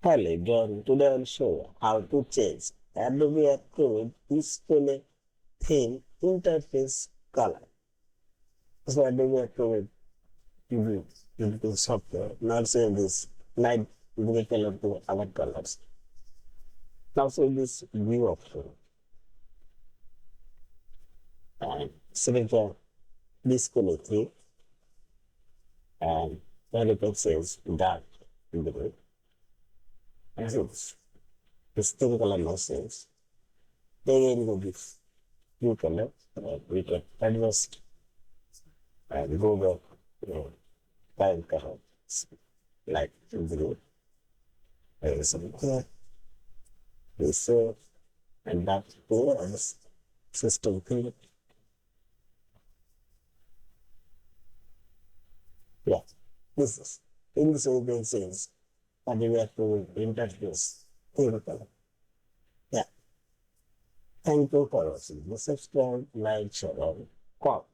Hello, John. Today I'll show you how to change Adobe Acrobat display theme interface color. So Adobe Acrobat you software. Now say this light blue color to other colors. Now say this view option and select the display theme and then it says dark blue. As it's theme color now says. Then go this blue color we can adjust and go back time color like blue. Some this and that was system thing. Yeah, this is in this open sense and we have to interface theme color. Yeah, thank you for watching. Subscribe, like, share, comment.